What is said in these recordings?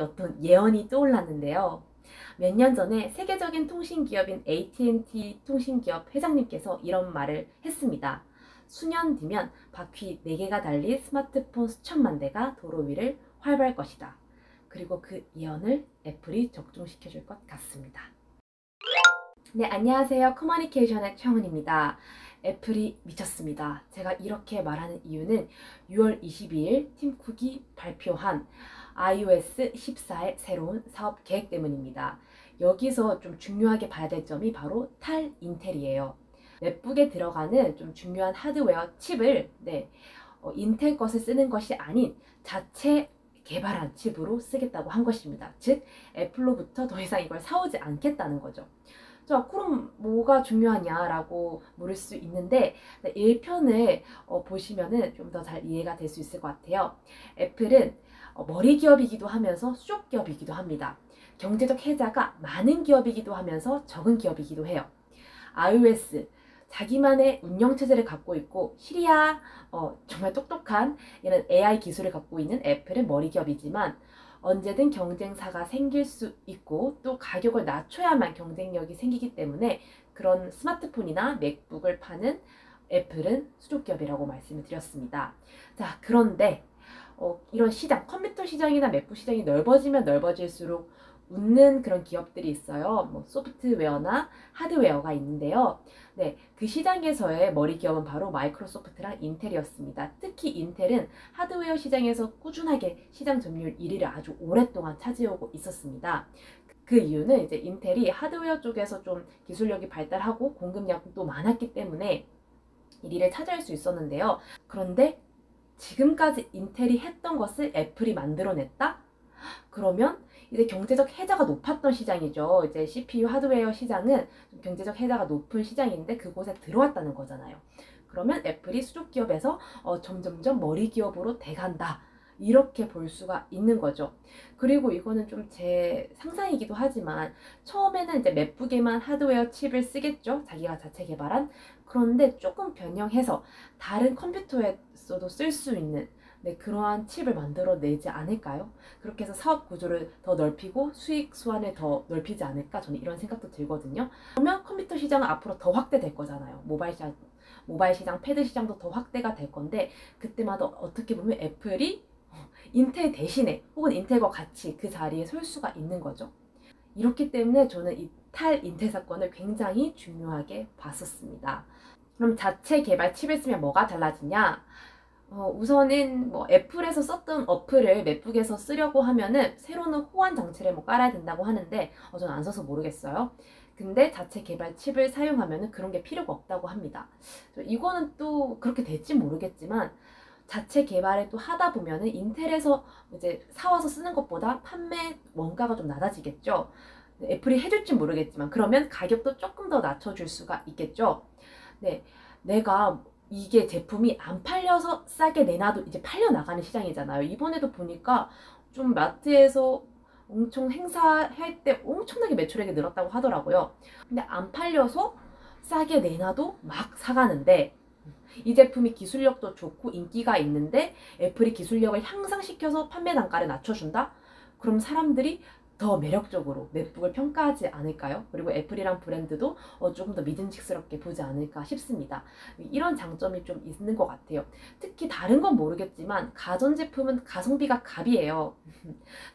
어떤 예언이 떠올랐는데요. 몇 년 전에 세계적인 통신기업인 AT&T 통신기업 회장님께서 이런 말을 했습니다. 수년 뒤면 바퀴 4개가 달린 스마트폰 수천만 대가 도로 위를 활보할 것이다. 그리고 그 예언을 애플이 적중시켜 줄 것 같습니다. 네, 안녕하세요. 커뮤니케이션의 최원입니다. 애플이 미쳤습니다. 제가 이렇게 말하는 이유는 6월 22일 팀 쿡이 발표한 iOS 14의 새로운 사업 계획 때문입니다. 여기서 좀 중요하게 봐야 될 점이 바로 탈인텔이에요. 맥북에 들어가는 좀 중요한 하드웨어 칩을 인텔 것을 쓰는 것이 아닌 자체 개발한 칩으로 쓰겠다고 한 것입니다. 즉 애플로부터 더 이상 이걸 사오지 않겠다는 거죠. 자, 그럼 뭐가 중요하냐라고 물을 수 있는데 1편을 보시면은 좀 더 잘 이해가 될 수 있을 것 같아요. 애플은 머리 기업이기도 하면서 수족 기업이기도 합니다. 경제적 혜자가 많은 기업이기도 하면서 적은 기업이기도 해요. iOS 자기만의 운영체제를 갖고 있고 시리아 정말 똑똑한 이런 AI 기술을 갖고 있는 애플은 머리 기업이지만 언제든 경쟁사가 생길 수 있고 또 가격을 낮춰야만 경쟁력이 생기기 때문에 그런 스마트폰이나 맥북을 파는 애플은 수족기업이라고 말씀을 드렸습니다. 자, 그런데 이런 시장, 컴퓨터 시장이나 맥북 시장이 넓어지면 넓어질수록 웃는 그런 기업들이 있어요. 뭐 소프트웨어나 하드웨어가 있는데요. 네, 그 시장에서의 머리 기업은 바로 마이크로소프트랑 인텔이었습니다. 특히 인텔은 하드웨어 시장에서 꾸준하게 시장 점유율 1위를 아주 오랫동안 차지하고 있었습니다. 그 이유는 이제 인텔이 하드웨어 쪽에서 좀 기술력이 발달하고 공급량도 많았기 때문에 1위를 차지할 수 있었는데요. 그런데 지금까지 인텔이 했던 것을 애플이 만들어냈다? 그러면 이제 경제적 혜자가 높았던 시장이죠. 이제 CPU 하드웨어 시장은 경제적 혜자가 높은 시장인데 그곳에 들어왔다는 거잖아요. 그러면 애플이 수족 기업에서 점점점 머리 기업으로 돼간다. 이렇게 볼 수가 있는 거죠. 그리고 이거는 좀 제 상상이기도 하지만 처음에는 이제 맥북에만 하드웨어 칩을 쓰겠죠. 자기가 자체 개발한. 그런데 조금 변형해서 다른 컴퓨터에서도 쓸 수 있는 그러한 칩을 만들어내지 않을까요? 그렇게 해서 사업 구조를 더 넓히고 수익 수완을 더 넓히지 않을까? 저는 이런 생각도 들거든요. 그러면 컴퓨터 시장은 앞으로 더 확대될 거잖아요. 모바일 시장, 패드 시장도 더 확대가 될 건데 그때마다 어떻게 보면 애플이 인텔 대신에 혹은 인텔과 같이 그 자리에 설 수가 있는 거죠. 이렇기 때문에 저는 이 탈인텔 사건을 굉장히 중요하게 봤었습니다. 그럼 자체 개발 칩을 쓰면 뭐가 달라지냐? 우선은 뭐 애플에서 썼던 어플을 맥북에서 쓰려고 하면은 새로운 호환 장치를 뭐 깔아야 된다고 하는데 저는 안 써서 모르겠어요. 근데 자체 개발 칩을 사용하면은 그런 게 필요가 없다고 합니다. 이거는 또 그렇게 될지 모르겠지만 자체 개발을 또 하다 보면은 인텔에서 이제 사와서 쓰는 것보다 판매 원가가 좀 낮아지겠죠. 애플이 해줄지 모르겠지만 그러면 가격도 조금 더 낮춰줄 수가 있겠죠. 네, 내가 이게 제품이 안 팔려서 싸게 내놔도 이제 팔려 나가는 시장이잖아요. 이번에도 보니까 좀 마트에서 엄청 행사할 때 엄청나게 매출액이 늘었다고 하더라고요. 근데 안 팔려서 싸게 내놔도 막 사가는데 이 제품이 기술력도 좋고 인기가 있는데 애플이 기술력을 향상시켜서 판매 단가를 낮춰준다? 그럼 사람들이 더 매력적으로 맥북을 평가하지 않을까요? 그리고 애플이란 브랜드도 조금 더 믿음직스럽게 보지 않을까 싶습니다. 이런 장점이 좀 있는 것 같아요. 특히 다른 건 모르겠지만 가전제품은 가성비가 갑이에요.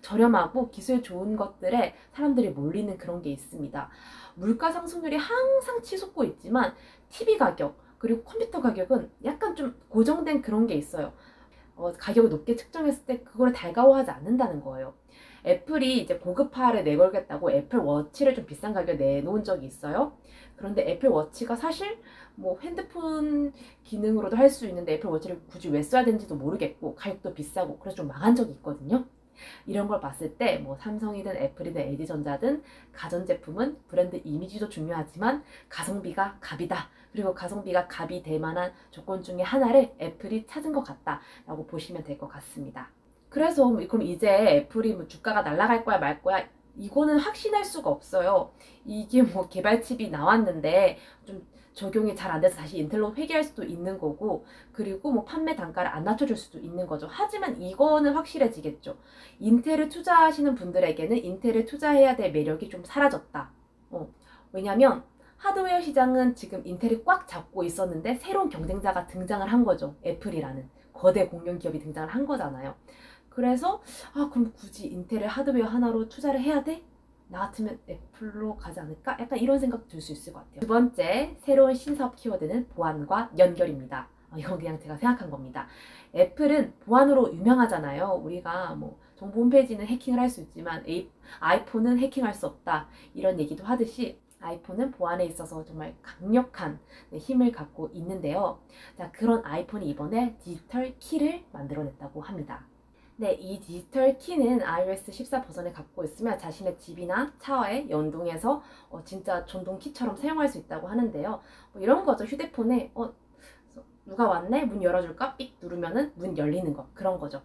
저렴하고 기술 좋은 것들에 사람들이 몰리는 그런 게 있습니다. 물가 상승률이 항상 치솟고 있지만 TV 가격 그리고 컴퓨터 가격은 약간 좀 고정된 그런 게 있어요. 가격을 높게 측정했을 때 그걸 달가워하지 않는다는 거예요. 애플이 이제 고급화를 내걸겠다고 애플 워치를 좀 비싼 가격에 내놓은 적이 있어요. 그런데 애플 워치가 사실 뭐 핸드폰 기능으로도 할 수 있는데 애플 워치를 굳이 왜 써야 되는지도 모르겠고 가격도 비싸고 그래서 좀 망한 적이 있거든요. 이런 걸 봤을 때 뭐 삼성이든 애플이든 LG전자든 가전제품은 브랜드 이미지도 중요하지만 가성비가 갑이다. 그리고 가성비가 갑이 될 만한 조건 중에 하나를 애플이 찾은 것 같다라고 보시면 될 것 같습니다. 그래서 그럼 이제 애플이 뭐 주가가 날아갈 거야 말 거야 이거는 확신할 수가 없어요. 이게 뭐 개발칩이 나왔는데 좀 적용이 잘 안 돼서 다시 인텔로 회귀할 수도 있는 거고, 그리고 뭐 판매 단가를 안 낮춰줄 수도 있는 거죠. 하지만 이거는 확실해지겠죠. 인텔을 투자하시는 분들에게는 인텔을 투자해야 될 매력이 좀 사라졌다. 왜냐면 하드웨어 시장은 지금 인텔이 꽉 잡고 있었는데 새로운 경쟁자가 등장을 한 거죠. 애플이라는 거대 공룡 기업이 등장을 한 거잖아요. 그래서 그럼 굳이 인텔을 하드웨어 하나로 투자를 해야 돼? 나 같으면 애플로 가지 않을까? 약간 이런 생각 들 수 있을 것 같아요. 두 번째 새로운 신사업 키워드는 보안과 연결입니다. 이건 그냥 제가 생각한 겁니다. 애플은 보안으로 유명하잖아요. 우리가 뭐 정보 홈페이지는 해킹을 할 수 있지만 아이폰은 해킹할 수 없다, 이런 얘기도 하듯이 아이폰은 보안에 있어서 정말 강력한 힘을 갖고 있는데요. 자, 그런 아이폰이 이번에 디지털 키를 만들어냈다고 합니다. 네, 이 디지털 키는 iOS 14 버전을 갖고 있으면 자신의 집이나 차에 연동해서 진짜 전동 키처럼 사용할 수 있다고 하는데요. 이런 거죠. 휴대폰에 누가 왔네? 문 열어줄까? 삑 누르면은 문 열리는 거, 그런 거죠.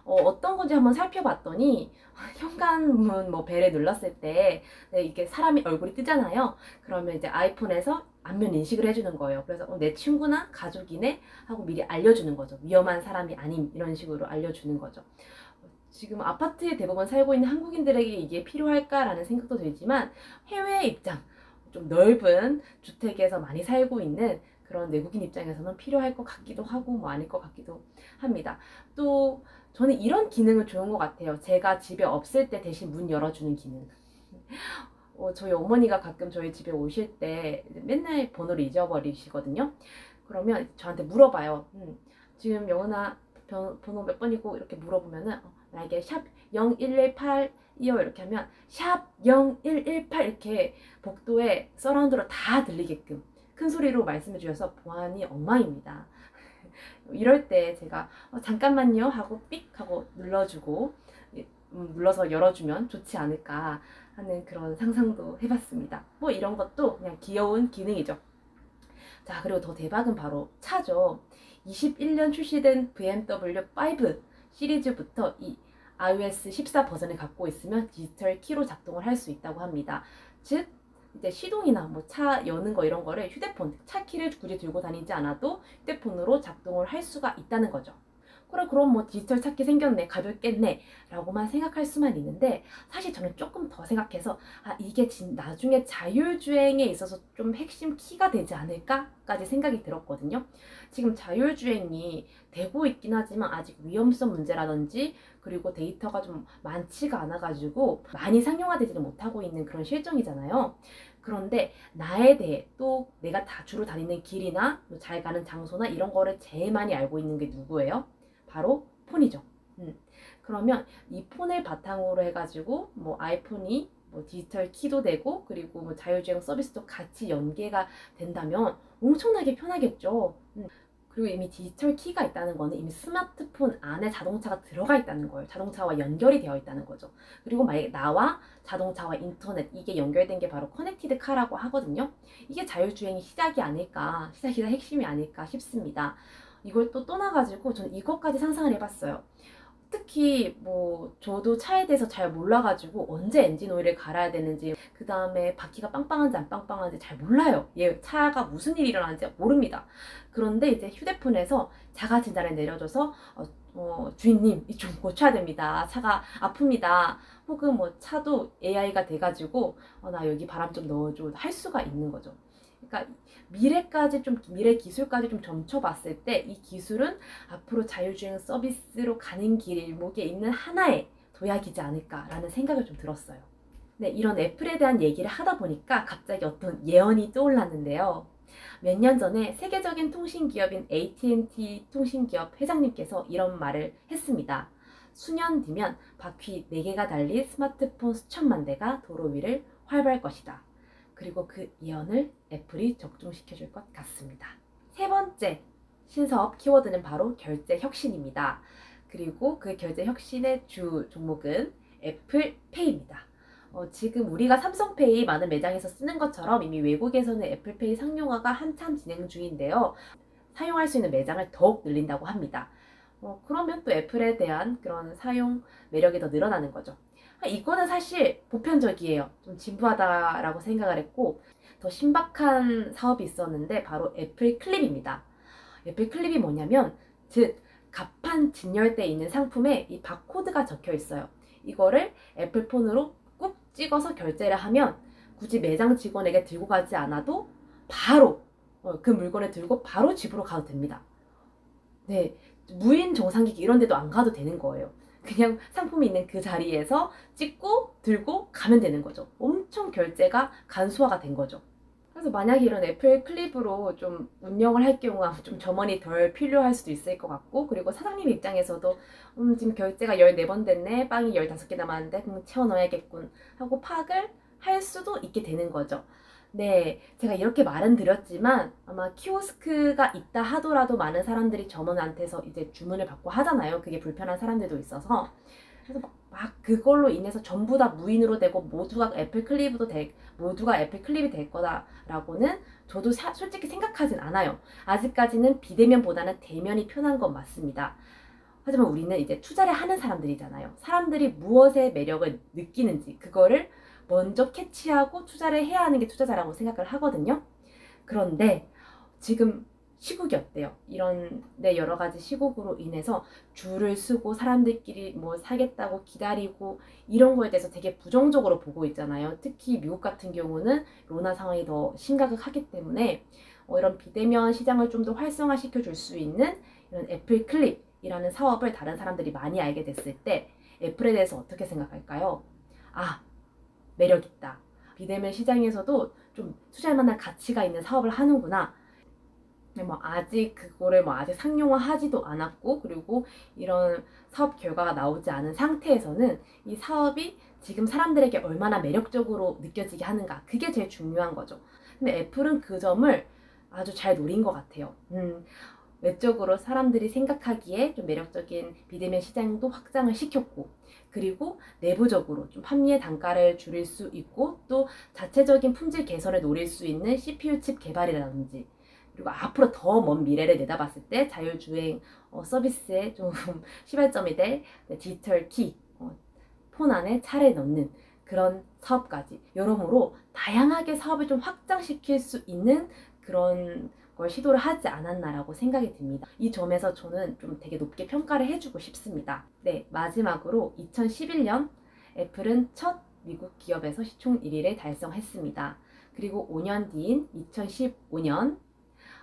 어떤 건지 한번 살펴봤더니 현관문 뭐 벨에 눌렀을 때 이게 사람이 얼굴이 뜨잖아요. 그러면 이제 아이폰에서 안면 인식을 해주는 거예요. 그래서 내 친구나 가족이네 하고 미리 알려주는 거죠. 위험한 사람이 아님, 이런 식으로 알려주는 거죠. 지금 아파트에 대부분 살고 있는 한국인들에게 이게 필요할까라는 생각도 들지만 해외 입장, 좀 넓은 주택에서 많이 살고 있는 그런 외국인 입장에서는 필요할 것 같기도 하고 뭐 아닐 것 같기도 합니다. 또 저는 이런 기능은 좋은 것 같아요. 제가 집에 없을 때 대신 문 열어주는 기능. 저희 어머니가 가끔 저희 집에 오실 때 맨날 번호를 잊어버리시거든요. 그러면 저한테 물어봐요. 지금 영은아 번호 몇 번이고, 이렇게 물어보면은 만약에 샵 0118이요 이렇게 하면 샵 0118 이렇게 복도에 서라운드로 다 들리게끔 큰 소리로 말씀해 주셔서 보안이 엉망입니다. 이럴 때 제가 잠깐만요 하고 삑 하고 눌러주고 눌러서 열어주면 좋지 않을까 하는 그런 상상도 해봤습니다. 뭐 이런 것도 그냥 귀여운 기능이죠. 자, 그리고 더 대박은 바로 차죠. 21년 출시된 BMW 5 시리즈부터 이 iOS 14 버전을 갖고 있으면 디지털 키로 작동을 할 수 있다고 합니다. 즉 이제 시동이나 뭐 차 여는 거 이런 거를 휴대폰, 차 키를 굳이 들고 다니지 않아도 휴대폰으로 작동을 할 수가 있다는 거죠. 그럼 뭐 디지털 차키 생겼네, 가볍겠네 라고만 생각할 수만 있는데, 사실 저는 조금 더 생각해서 이게 나중에 자율주행에 있어서 좀 핵심 키가 되지 않을까까지 생각이 들었거든요. 지금 자율주행이 되고 있긴 하지만 아직 위험성 문제라든지 그리고 데이터가 좀 많지가 않아가지고 많이 상용화되지는 못하고 있는 그런 실정이잖아요. 그런데 나에 대해, 또 내가 주로 다니는 길이나 잘 가는 장소나 이런 거를 제일 많이 알고 있는 게 누구예요? 바로 폰이죠. 그러면 이 폰을 바탕으로 해가지고 뭐 아이폰이 뭐 디지털 키도 되고 그리고 뭐 자율주행 서비스도 같이 연계가 된다면 엄청나게 편하겠죠. 그리고 이미 디지털 키가 있다는 거는 이미 스마트폰 안에 자동차가 들어가 있다는 거예요. 자동차와 연결이 되어 있다는 거죠. 그리고 만약에 나와 자동차와 인터넷, 이게 연결된 게 바로 커넥티드 카라고 하거든요. 이게 자율주행의 시작이 아닐까, 시작이자 핵심이 아닐까 싶습니다. 이걸 또 떠나가지고 저는 이것까지 상상을 해봤어요. 특히 뭐 저도 차에 대해서 잘 몰라가지고 언제 엔진 오일을 갈아야 되는지, 그 다음에 바퀴가 빵빵한지 안 빵빵한지 잘 몰라요. 차가 무슨 일이 일어나는지 모릅니다. 그런데 이제 휴대폰에서 자가 진단을 내려줘서 주인님 이 좀 고쳐야 됩니다, 차가 아픕니다, 혹은 뭐 차도 AI가 돼가지고 나 여기 바람 좀 넣어줘 할 수가 있는 거죠. 그러니까 미래 기술까지 좀 점쳐봤을 때 이 기술은 앞으로 자율주행 서비스로 가는 길목에 있는 하나의 도약이지 않을까라는 생각을 좀 들었어요. 네, 이런 애플에 대한 얘기를 하다 보니까 갑자기 어떤 예언이 떠올랐는데요. 몇 년 전에 세계적인 통신기업인 AT&T 통신기업 회장님께서 이런 말을 했습니다. 수년 뒤면 바퀴 4개가 달린 스마트폰 수천만 대가 도로 위를 활보할 것이다. 그리고 그 예언을 애플이 적중시켜줄 것 같습니다. 세 번째 신사업 키워드는 바로 결제 혁신입니다. 그리고 그 결제 혁신의 주 종목은 애플페이입니다. 지금 우리가 삼성페이 많은 매장에서 쓰는 것처럼 이미 외국에서는 애플페이 상용화가 한참 진행 중인데요. 사용할 수 있는 매장을 더욱 늘린다고 합니다. 그러면 또 애플에 대한 그런 사용 매력이 더 늘어나는 거죠. 이거는 사실 보편적이에요. 좀 진부하다라고 생각을 했고, 더 신박한 사업이 있었는데 바로 애플 클립입니다. 애플 클립이 뭐냐면, 즉 가판 진열대에 있는 상품에 이 바코드가 적혀 있어요. 이거를 애플폰으로 꾹 찍어서 결제를 하면 굳이 매장 직원에게 들고 가지 않아도 바로 그 물건을 들고 바로 집으로 가도 됩니다. 네, 무인 정산기기 이런 데도 안 가도 되는 거예요. 그냥 상품이 있는 그 자리에서 찍고 들고 가면 되는 거죠. 엄청 결제가 간소화가 된 거죠. 그래서 만약에 이런 애플 클립으로 좀 운영을 할 경우 좀 점원이 덜 필요할 수도 있을 것 같고, 그리고 사장님 입장에서도 지금 결제가 14번 됐네, 빵이 15개 남았는데 채워 넣어야겠군 하고 파악을 할 수도 있게 되는 거죠. 네, 제가 이렇게 말은 드렸지만 아마 키오스크가 있다 하더라도 많은 사람들이 점원한테서 이제 주문을 받고 하잖아요. 그게 불편한 사람들도 있어서. 그래서 막 그걸로 인해서 전부 다 무인으로 되고 모두가 애플 클립이 될 거다라고는 저도 솔직히 생각하진 않아요. 아직까지는 비대면보다는 대면이 편한 건 맞습니다. 하지만 우리는 이제 투자를 하는 사람들이잖아요. 사람들이 무엇의 매력을 느끼는지 그거를 먼저 캐치하고 투자를 해야 하는 게 투자자라고 생각을 하거든요. 그런데 지금 시국이 어때요? 이런 여러 가지 시국으로 인해서 줄을 서고 사람들끼리 뭐 사겠다고 기다리고 이런 거에 대해서 되게 부정적으로 보고 있잖아요. 특히 미국 같은 경우는 로나 상황이 더 심각하기 때문에 이런 비대면 시장을 좀 더 활성화시켜 줄 수 있는 이런 애플 클립이라는 사업을 다른 사람들이 많이 알게 됐을 때 애플에 대해서 어떻게 생각할까요? 아, 매력 있다. 비대면 시장에서도 좀 투자할 만한 가치가 있는 사업을 하는구나. 뭐 아직 그거를 아직 상용화하지도 않았고, 그리고 이런 사업 결과가 나오지 않은 상태에서는 이 사업이 지금 사람들에게 얼마나 매력적으로 느껴지게 하는가, 그게 제일 중요한 거죠. 근데 애플은 그 점을 아주 잘 노린 것 같아요. 외적으로 사람들이 생각하기에 좀 매력적인 비대면 시장도 확장을 시켰고, 그리고 내부적으로 좀 판매 단가를 줄일 수 있고, 또 자체적인 품질 개선을 노릴 수 있는 CPU 칩 개발이라든지, 그리고 앞으로 더 먼 미래를 내다봤을 때 자율주행 서비스에 좀 시발점이 될 디지털 키, 폰 안에 차를 넣는 그런 사업까지, 여러모로 다양하게 사업을 좀 확장시킬 수 있는 그런 걸 시도를 하지 않았나라고 생각이 듭니다. 이 점에서 저는 좀 되게 높게 평가를 해주고 싶습니다. 네, 마지막으로 2011년 애플은 첫 미국 기업에서 시총 1위를 달성했습니다. 그리고 5년 뒤인 2015년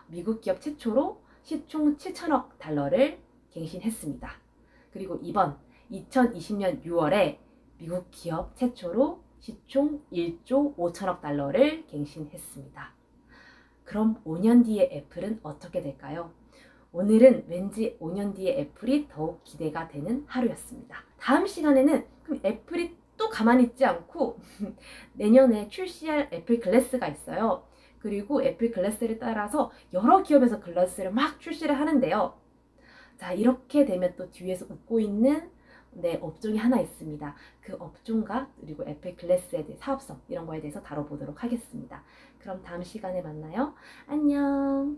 미국 기업 최초로 시총 7천억 달러를 갱신했습니다. 그리고 이번 2020년 6월에 미국 기업 최초로 시총 1조 5천억 달러를 갱신했습니다. 그럼 5년 뒤의 애플은 어떻게 될까요? 오늘은 왠지 5년 뒤의 애플이 더욱 기대가 되는 하루였습니다. 다음 시간에는 그럼 애플이 또 가만히 있지 않고 내년에 출시할 애플 글래스가 있어요. 그리고 애플 글래스를 따라서 여러 기업에서 글래스를 막 출시를 하는데요. 자, 이렇게 되면 또 뒤에서 웃고 있는 업종이 하나 있습니다. 그 업종과 그리고 애플 글래스에 대해 사업성 이런 거에 대해서 다뤄보도록 하겠습니다. 그럼 다음 시간에 만나요. 안녕.